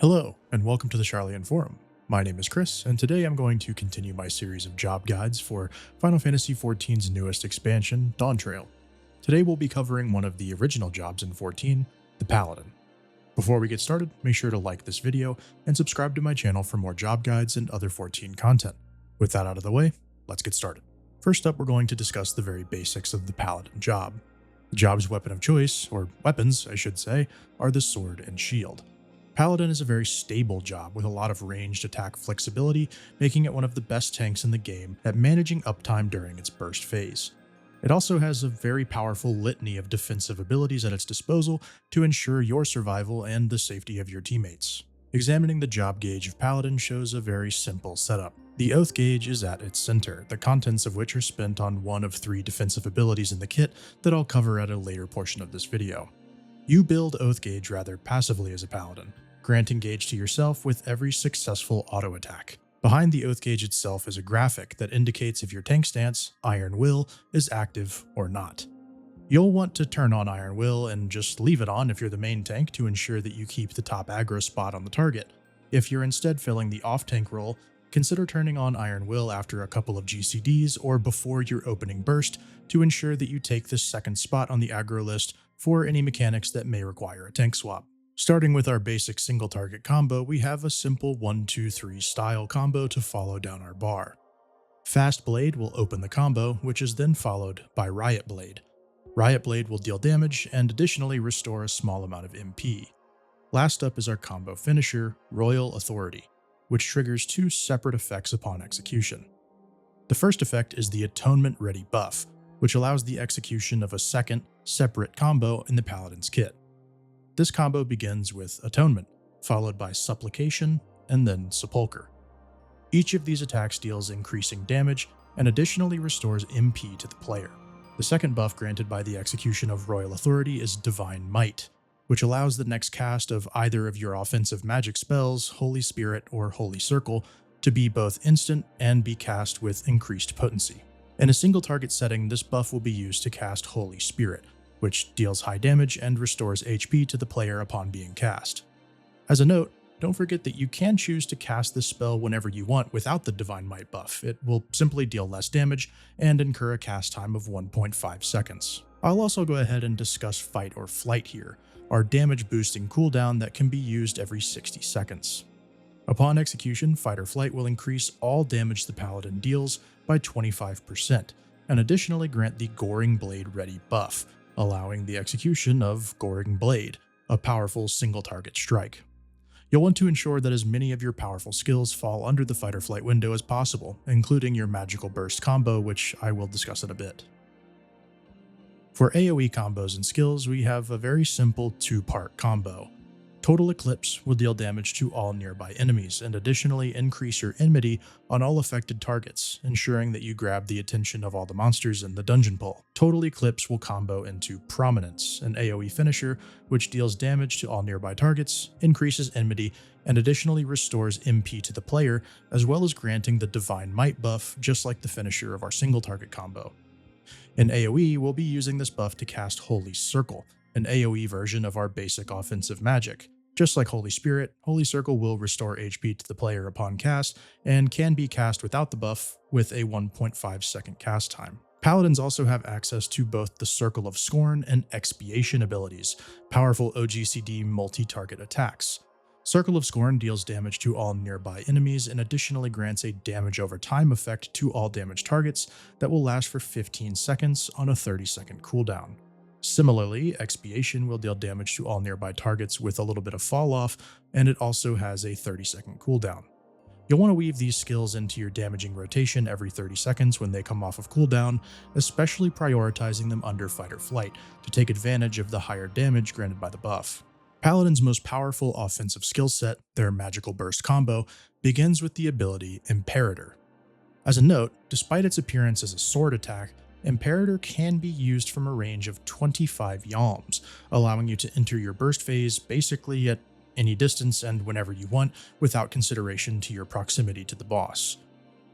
Hello, and welcome to the Charlian Forum. My name is Chris, and today I'm going to continue my series of job guides for Final Fantasy XIV's newest expansion, Dawntrail. Today we'll be covering one of the original jobs in 14, the Paladin. Before we get started, make sure to like this video and subscribe to my channel for more job guides and other 14 content. With that out of the way, let's get started. First up, we're going to discuss the very basics of the Paladin job. The job's weapon of choice, or weapons I should say, are the sword and shield. Paladin is a very stable job with a lot of ranged attack flexibility, making it one of the best tanks in the game at managing uptime during its burst phase. It also has a very powerful litany of defensive abilities at its disposal to ensure your survival and the safety of your teammates. Examining the job gauge of Paladin shows a very simple setup. The Oath gauge is at its center, the contents of which are spent on one of 3 defensive abilities in the kit that I'll cover at a later portion of this video. You build Oath gauge rather passively as a Paladin, granting gauge to yourself with every successful auto attack. Behind the Oath gauge itself is a graphic that indicates if your tank stance, Iron Will, is active or not. You'll want to turn on Iron Will and just leave it on if you're the main tank to ensure that you keep the top aggro spot on the target. If you're instead filling the off-tank role, consider turning on Iron Will after a couple of GCDs or before your opening burst to ensure that you take the second spot on the aggro list for any mechanics that may require a tank swap. Starting with our basic single target combo, we have a simple 1-2-3 style combo to follow down our bar. Fast Blade will open the combo, which is then followed by Riot Blade. Riot Blade will deal damage and additionally restore a small amount of MP. Last up is our combo finisher, Royal Authority, which triggers 2 separate effects upon execution. The first effect is the Atonement Ready buff, which allows the execution of a second, separate combo in the Paladin's kit. This combo begins with Atonement, followed by Supplication, and then Sepulcher. Each of these attacks deals increasing damage and additionally restores MP to the player. The second buff granted by the execution of Royal Authority is Divine Might, which allows the next cast of either of your offensive magic spells, Holy Spirit or Holy Circle, to be both instant and be cast with increased potency. In a single target setting, this buff will be used to cast Holy Spirit, which deals high damage and restores HP to the player upon being cast. As a note, don't forget that you can choose to cast this spell whenever you want without the Divine Might buff. It will simply deal less damage and incur a cast time of 1.5 seconds. I'll also go ahead and discuss Fight or Flight here, our damage boosting cooldown that can be used every 60 seconds. Upon execution, Fight or Flight will increase all damage the Paladin deals by 25%, and additionally grant the Goring Blade Ready buff, allowing the execution of Goring Blade, a powerful single-target strike. You'll want to ensure that as many of your powerful skills fall under the Fight or Flight window as possible, including your Magical Burst combo, which I will discuss in a bit. For AoE combos and skills, we have a very simple 2-part combo. Total Eclipse will deal damage to all nearby enemies and additionally increase your enmity on all affected targets, ensuring that you grab the attention of all the monsters in the dungeon pool. Total Eclipse will combo into Prominence, an AoE finisher which deals damage to all nearby targets, increases enmity, and additionally restores MP to the player, as well as granting the Divine Might buff just like the finisher of our single target combo. In AoE, we'll be using this buff to cast Holy Circle, an AoE version of our basic offensive magic. Just like Holy Spirit, Holy Circle will restore HP to the player upon cast and can be cast without the buff with a 1.5 second cast time. Paladins also have access to both the Circle of Scorn and Expiation abilities, powerful OGCD multi-target attacks. Circle of Scorn deals damage to all nearby enemies and additionally grants a damage over time effect to all damaged targets that will last for 15 seconds on a 30-second cooldown. Similarly, Expiation will deal damage to all nearby targets with a little bit of fall off, and it also has a 30-second cooldown. You'll want to weave these skills into your damaging rotation every 30 seconds when they come off of cooldown, especially prioritizing them under Fight or Flight to take advantage of the higher damage granted by the buff. Paladin's most powerful offensive skill set, their Magical Burst combo, begins with the ability Imperator. As a note, despite its appearance as a sword attack, Imperator can be used from a range of 25 yalms, allowing you to enter your burst phase basically at any distance and whenever you want without consideration to your proximity to the boss.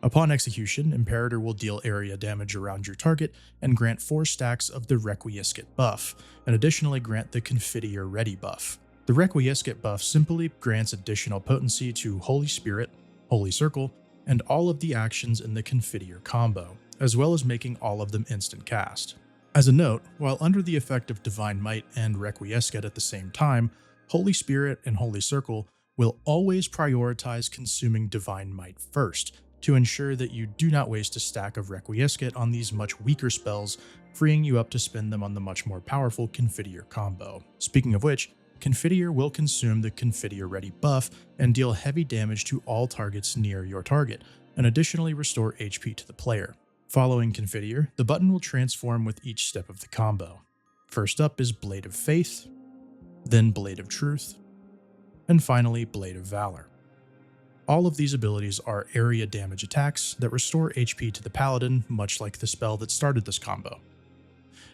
Upon execution, Imperator will deal area damage around your target and grant 4 stacks of the Requiescat buff, and additionally grant the Confiteor Ready buff. The Requiescat buff simply grants additional potency to Holy Spirit, Holy Circle, and all of the actions in the Confiteor combo, as well as making all of them instant cast. As a note, while under the effect of Divine Might and Requiescat at the same time, Holy Spirit and Holy Circle will always prioritize consuming Divine Might first, to ensure that you do not waste a stack of Requiescat on these much weaker spells, freeing you up to spend them on the much more powerful Confiteor combo. Speaking of which, Confiteor will consume the Confiteor Ready buff and deal heavy damage to all targets near your target, and additionally restore HP to the player. Following Confiteor, the button will transform with each step of the combo. First up is Blade of Faith, then Blade of Truth, and finally Blade of Valor. All of these abilities are area damage attacks that restore HP to the Paladin, much like the spell that started this combo.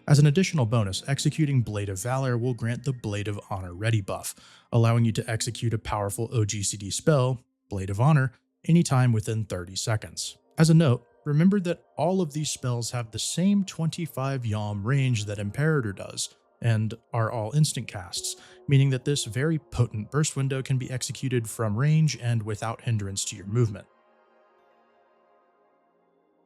As an additional bonus, executing Blade of Valor will grant the Blade of Honor Ready buff, allowing you to execute a powerful OGCD spell, Blade of Honor, anytime within 30 seconds. As a note, remember that all of these spells have the same 25 yalm range that Imperator does, and are all instant casts, meaning that this very potent burst window can be executed from range and without hindrance to your movement.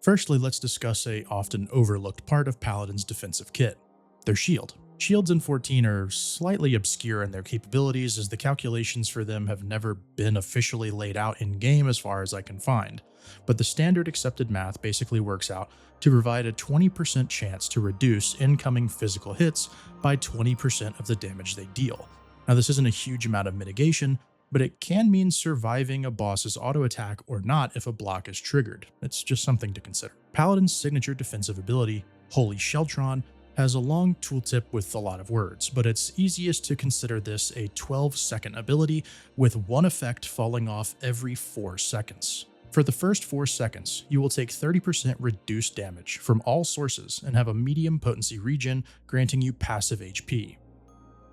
Firstly, let's discuss a often overlooked part of Paladin's defensive kit, their shield. Shields in 14 are slightly obscure in their capabilities, as the calculations for them have never been officially laid out in-game as far as I can find, but the standard accepted math basically works out to provide a 20% chance to reduce incoming physical hits by 20% of the damage they deal. Now, this isn't a huge amount of mitigation, but it can mean surviving a boss's auto attack or not if a block is triggered. It's just something to consider. Paladin's signature defensive ability, Holy Sheltron, has a long tooltip with a lot of words, but it's easiest to consider this a 12-second ability with one effect falling off every 4 seconds. For the first 4 seconds, you will take 30% reduced damage from all sources and have a medium potency regen, granting you passive HP.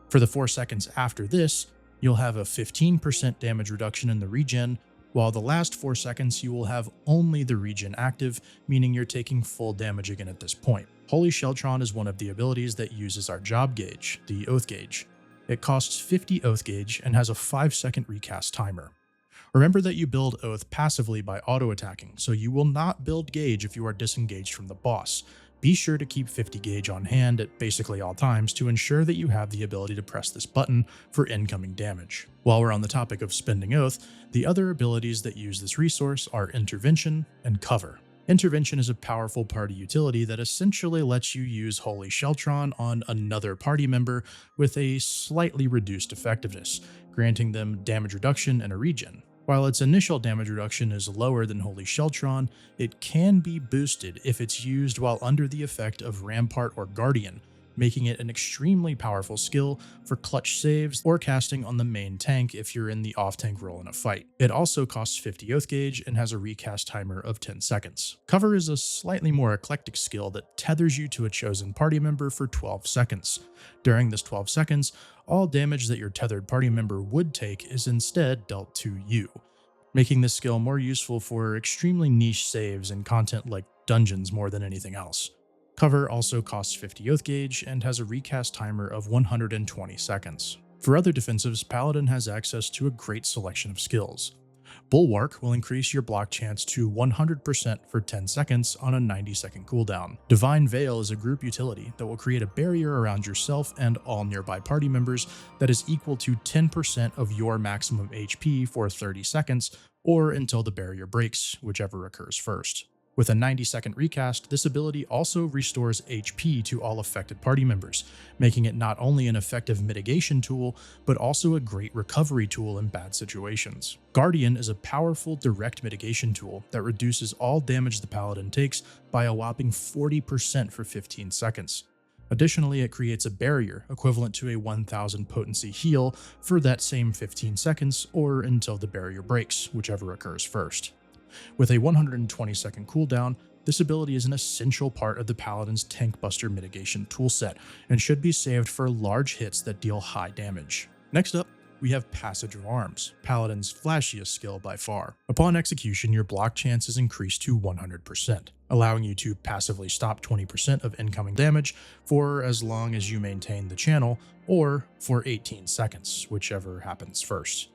For the 4 seconds after this, you'll have a 15% damage reduction in the regen, while the last 4 seconds you will have only the regen active, meaning you're taking full damage again at this point. Holy Sheltron is one of the abilities that uses our job gauge, the Oath Gauge. It costs 50 Oath Gauge and has a 5-second recast timer. Remember that you build Oath passively by auto-attacking, so you will not build Gauge if you are disengaged from the boss. Be sure to keep 50 Gauge on hand at basically all times to ensure that you have the ability to press this button for incoming damage. While we're on the topic of spending Oath, the other abilities that use this resource are Intervention and Cover. Intervention is a powerful party utility that essentially lets you use Holy Sheltron on another party member with a slightly reduced effectiveness, granting them damage reduction and a regen. While its initial damage reduction is lower than Holy Sheltron, it can be boosted if it's used while under the effect of Rampart or Guardian, making it an extremely powerful skill for clutch saves or casting on the main tank if you're in the off-tank role in a fight. It also costs 50 Oath Gauge and has a recast timer of 10 seconds. Cover is a slightly more eclectic skill that tethers you to a chosen party member for 12 seconds. During this 12 seconds, all damage that your tethered party member would take is instead dealt to you, making this skill more useful for extremely niche saves and content like dungeons more than anything else. Cover also costs 50 Oath Gauge and has a recast timer of 120 seconds. For other defensives, Paladin has access to a great selection of skills. Bulwark will increase your block chance to 100% for 10 seconds on a 90-second cooldown. Divine Veil is a group utility that will create a barrier around yourself and all nearby party members that is equal to 10% of your maximum HP for 30 seconds, or until the barrier breaks, whichever occurs first. With a 90-second recast, this ability also restores HP to all affected party members, making it not only an effective mitigation tool, but also a great recovery tool in bad situations. Guardian is a powerful direct mitigation tool that reduces all damage the Paladin takes by a whopping 40% for 15 seconds. Additionally, it creates a barrier equivalent to a 1000 potency heal for that same 15 seconds or until the barrier breaks, whichever occurs first. With a 120-second cooldown, this ability is an essential part of the Paladin's Tank Buster mitigation toolset and should be saved for large hits that deal high damage. Next up, we have Passage of Arms, Paladin's flashiest skill by far. Upon execution, your block chance is increased to 100%, allowing you to passively stop 20% of incoming damage for as long as you maintain the channel, or for 18 seconds, whichever happens first.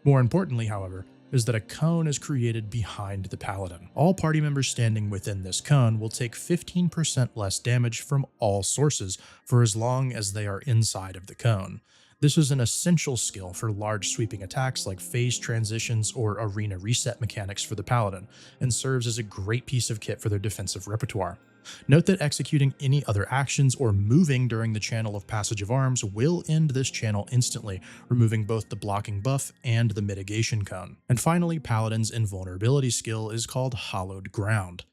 More importantly, however, is that a cone is created behind the Paladin. All party members standing within this cone will take 15% less damage from all sources for as long as they are inside of the cone. This is an essential skill for large sweeping attacks like phase transitions or arena reset mechanics for the Paladin, and serves as a great piece of kit for their defensive repertoire. Note that executing any other actions or moving during the channel of Passage of Arms will end this channel instantly, removing both the blocking buff and the mitigation cone. And finally, Paladin's invulnerability skill is called Hallowed Ground.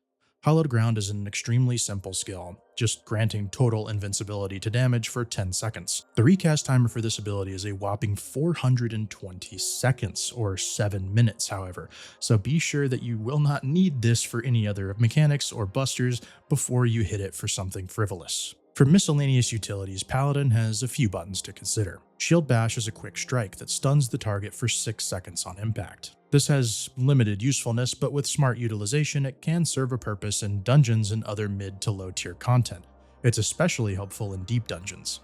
Hallowed Ground is an extremely simple skill, just granting total invincibility to damage for 10 seconds. The recast timer for this ability is a whopping 420 seconds, or 7 minutes however, so be sure that you will not need this for any other mechanics or busters before you hit it for something frivolous. For miscellaneous utilities, Paladin has a few buttons to consider. Shield Bash is a quick strike that stuns the target for 6 seconds on impact. This has limited usefulness, but with smart utilization, it can serve a purpose in dungeons and other mid to low tier content. It's especially helpful in deep dungeons.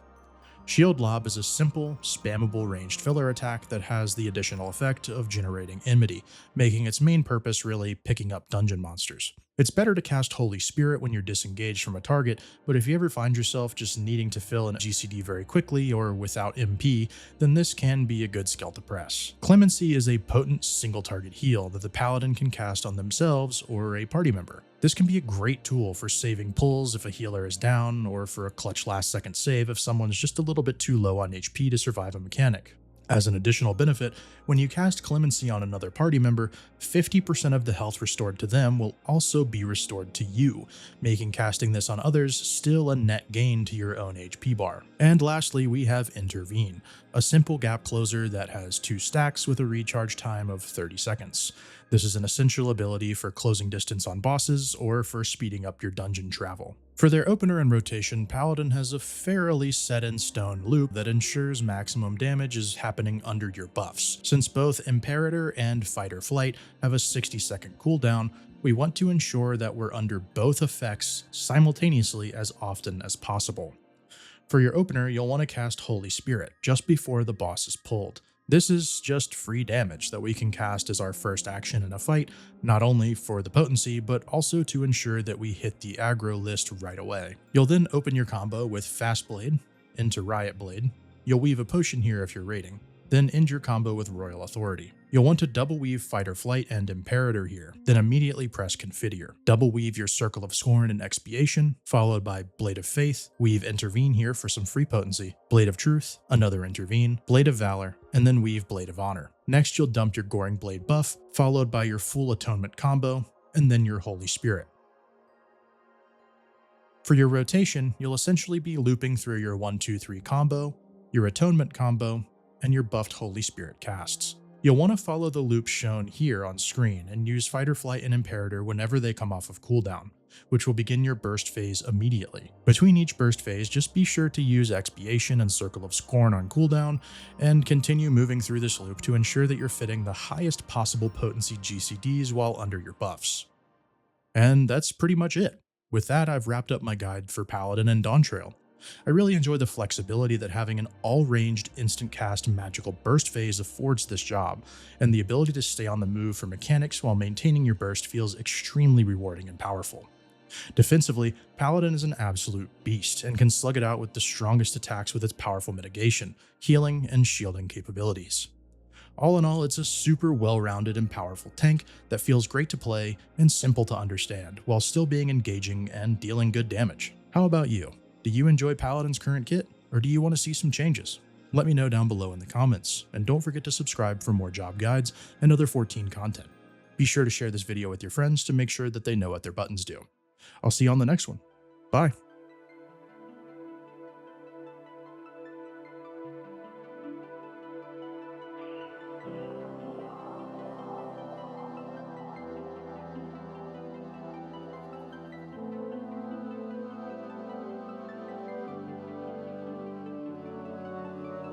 Shield Lob is a simple, spammable ranged filler attack that has the additional effect of generating enmity, making its main purpose really picking up dungeon monsters. It's better to cast Holy Spirit when you're disengaged from a target, but if you ever find yourself just needing to fill an GCD very quickly or without MP, then this can be a good skill to press. Clemency is a potent single target heal that the Paladin can cast on themselves or a party member. This can be a great tool for saving pulls if a healer is down, or for a clutch last second save if someone's just a little bit too low on HP to survive a mechanic. As an additional benefit, when you cast Clemency on another party member, 50% of the health restored to them will also be restored to you, making casting this on others still a net gain to your own HP bar. And lastly, we have Intervene, a simple gap closer that has 2 stacks with a recharge time of 30 seconds. This is an essential ability for closing distance on bosses or for speeding up your dungeon travel. For their opener and rotation, Paladin has a fairly set-in-stone loop that ensures maximum damage is happening under your buffs. Since both Imperator and Fight or Flight have a 60-second cooldown, we want to ensure that we're under both effects simultaneously as often as possible. For your opener, you'll want to cast Holy Spirit just before the boss is pulled. This is just free damage that we can cast as our first action in a fight, not only for the potency, but also to ensure that we hit the aggro list right away. You'll then open your combo with Fast Blade into Riot Blade. You'll weave a potion here if you're raiding, then end your combo with Royal Authority. You'll want to double weave Fight or Flight and Imperator here, then immediately press Confiteor. Double weave your Circle of Scorn and Expiation, followed by Blade of Faith, weave Intervene here for some free potency, Blade of Truth, another Intervene, Blade of Valor, and then weave Blade of Honor. Next, you'll dump your Goring Blade buff, followed by your full Atonement combo, and then your Holy Spirit. For your rotation, you'll essentially be looping through your 1-2-3 combo, your Atonement combo, and your buffed Holy Spirit casts. You'll want to follow the loop shown here on screen and use Fight or Flight and Imperator whenever they come off of cooldown, which will begin your burst phase immediately. Between each burst phase, just be sure to use Expiation and Circle of Scorn on cooldown, and continue moving through this loop to ensure that you're fitting the highest possible potency GCDs while under your buffs. And that's pretty much it. With that, I've wrapped up my guide for Paladin and Dawntrail. I really enjoy the flexibility that having an all-ranged instant cast magical burst phase affords this job, and the ability to stay on the move for mechanics while maintaining your burst feels extremely rewarding and powerful. Defensively, Paladin is an absolute beast and can slug it out with the strongest attacks with its powerful mitigation, healing, and shielding capabilities. All in all, it's a super well-rounded and powerful tank that feels great to play and simple to understand, while still being engaging and dealing good damage. How about you? Do you enjoy Paladin's current kit, or do you want to see some changes? Let me know down below in the comments, and don't forget to subscribe for more job guides and other 14 content. Be sure to share this video with your friends to make sure that they know what their buttons do. I'll see you on the next one. Bye.